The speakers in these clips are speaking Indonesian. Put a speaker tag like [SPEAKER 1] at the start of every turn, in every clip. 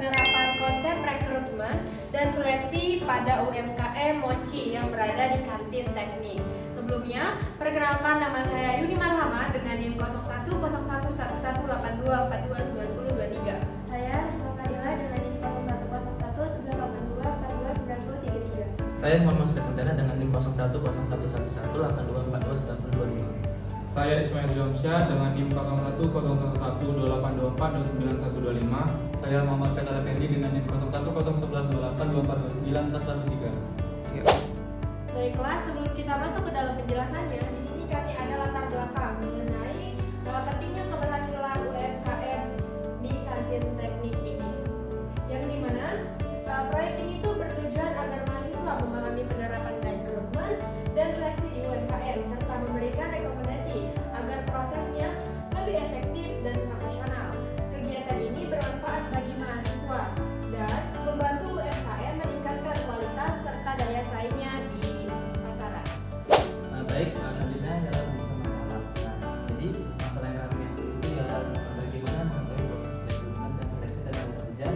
[SPEAKER 1] penerapan konsep rekrutmen dan seleksi pada UMKM Mochi yang berada di kantin teknik. Sebelumnya, perkenalkan nama saya Yuni Marhama dengan NIM 01111182429023.
[SPEAKER 2] Saya Risma Kadila dengan NIM 011198242933.
[SPEAKER 3] Saya Muhammad Sofyan Kencana dengan NIM 01011182429025.
[SPEAKER 4] Saya Ismail Zulhamsyah dengan NIM 01012824291125.
[SPEAKER 5] Saya Muhammad Faisal Effendi dengan NIM 01112824291113.
[SPEAKER 1] Baiklah, sebelum kita masuk ke dalam penjelasannya, di sini kami ada latar belakang mengenai pentingnya keberhasilan UMKM di kantin teknik ini. Yang dimana proyek ini tuh bertujuan agar mahasiswa memahami penerapan rekrutmen dan seleksi di UMKM serta memberikan rekomendasi agar prosesnya lebih efektif dan profesional. Kegiatan ini bermanfaat bagi mahasiswa dan membantu UMKM meningkatkan kualitas serta daya saingnya di pasaran.
[SPEAKER 3] Baik, selanjutnya adalah rumusan masalah. Jadi masalah yang kami ambil itu ya bagaimana mengetahui proses rekrutmen dan seleksi tenaga kerja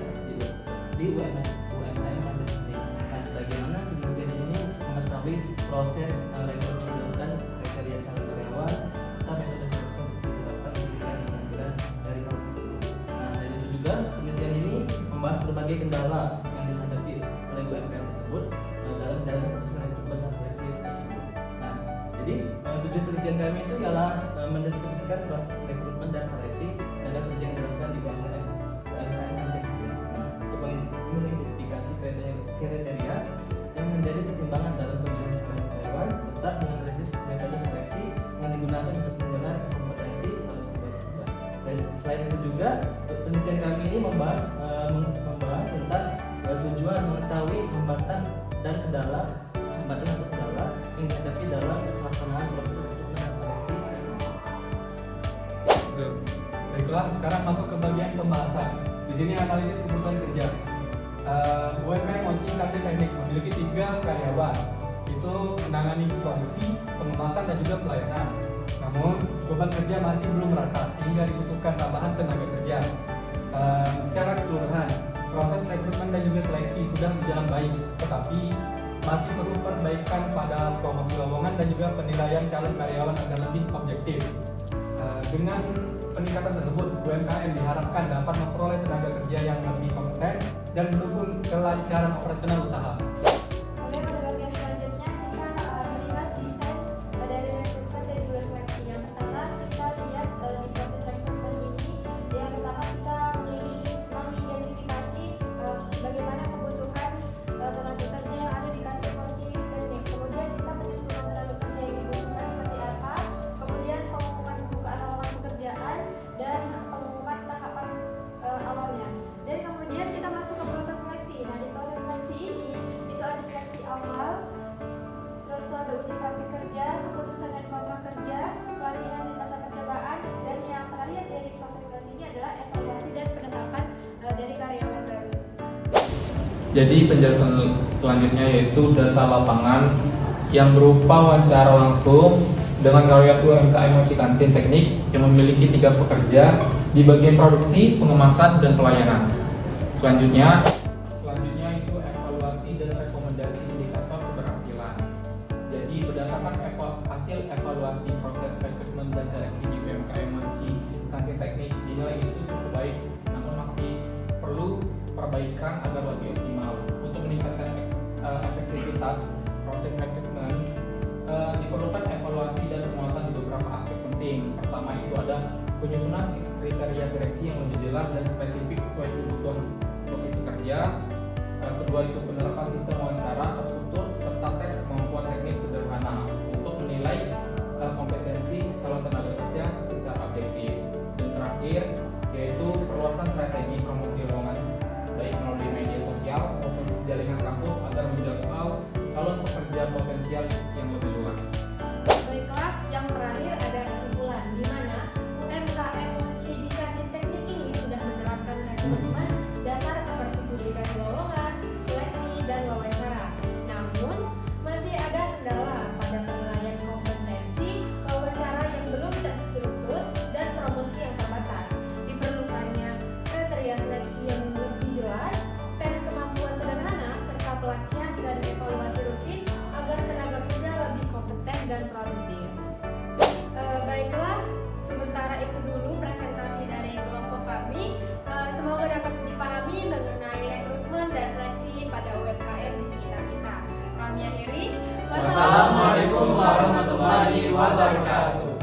[SPEAKER 3] di UMKM kantin teknik. Sebagaimana penelitian ini mengetahui proses rekrutmen dilakukan, kriteria calon karyawan, serta metode seleksi untuk diterapkan di wilayah pengambilan dari hal tersebut. Selain itu juga penelitian ini membahas berbagai kendala yang dihadapi oleh UMKM tersebut dalam menjalankan proses rekrutmen dan seleksi tersebut. Jadi tujuan penelitian kami itu ialah mendeskripsikan proses rekrutmen dan seleksi tenaga kerja yang dilakukan di UMKM kantin teknik. Untuk mengidentifikasi kriteria yang menjadi pertimbangan dalam pemilihan calon karyawan serta menganalisis metode seleksi yang digunakan untuk menilai kompetensi calon pekerja. Dan selain itu juga penelitian kami ini membahas tentang tujuan mengetahui hambatan dan kendala yang dihadapi dalam pelaksanaan proses rekrutmen dan seleksi tersebut.
[SPEAKER 5] Baiklah, sekarang masuk ke bagian pembahasan. Di sini analisis kebutuhan kerja. UMKM Mochi Kantin Teknik memiliki 3 karyawan, itu menangani produksi, pengemasan dan juga pelayanan. Namun beban kerja masih belum merata sehingga dibutuhkan tambahan tenaga kerja. Secara keseluruhan, proses rekrutmen dan juga seleksi sudah berjalan baik, tetapi masih perlu perbaikan pada promosi lowongan dan juga penilaian calon karyawan agar lebih objektif. Dengan peningkatan tersebut, UMKM diharapkan dapat memperoleh tenaga kerja yang lebih kompeten dan mendukung kelancaran operasional usaha.
[SPEAKER 2] Oke, pada bagian selanjutnya kita melihat desain dari rekrutmen dan juga seleksi. Yang pertama kita lihat di proses rekrutmen ini, yang pertama kita mengidentifikasi bagaimana kebutuhan tenaga kerja yang ada di kantin Mochi Teknik. Kemudian kita penyusunan tenaga kerja yang dibutuhkan seperti apa, kemudian pengumuman pembukaan lowongan pekerjaan dan pengumuman tahapan awalnya. Dan kemudian kita masuk ke proses seleksi. Nah, di proses seleksi ini itu ada seleksi awal, terus ada uji praktik kerja, keputusan dan kontrak kerja, pelatihan dan masa percobaan, dan yang terakhir dari proses seleksi ini adalah evaluasi dan penetapan dari karyawan baru.
[SPEAKER 4] Jadi penjelasan selanjutnya yaitu data lapangan yang berupa wawancara langsung dengan karyawan UMKM Mochi Kantin Teknik yang memiliki 3 pekerja di bagian produksi, pengemasan, dan pelayanan. Selanjutnya itu evaluasi dan rekomendasi indikator keberhasilan. Jadi berdasarkan hasil evaluasi proses rekrutmen dan seleksi di UMKM Mochi Kantin Teknik dinilai itu cukup baik, namun masih perlu perbaikan agar lebih optimal. Untuk meningkatkan efektivitas proses rekrutmen diperlukan evaluasi dan penguatan di beberapa aspek penting. Pertama itu ada penyusunan kriteria seleksi yang lebih jelas dan spesifik sesuai kebutuhan posisi kerja. Kedua itu penerapan sistem wawancara terstruktur serta tes kemampuan teknik sederhana untuk menilai kompetensi calon tenaga kerja secara objektif. Dan terakhir yaitu perluasan strategi promosi lowongan baik melalui media sosial maupun jaringan kampus agar menjangkau calon pekerja potensial yang lebih luas.
[SPEAKER 1] Baiklah, yang terakhir ada kesimpulan di mana UMKM Mochi di kantin teknik ini sudah menerapkan rekrutmen dasar seperti publikasi lowongan, seleksi, dan wawancara. Namun, masih ada kendala pada penilaian kompetensi, wawancara yang belum terstruktur, dan promosi yang terbatas. Diperlukannya kriteria seleksi yang lebih jelas
[SPEAKER 5] wabarakatuh.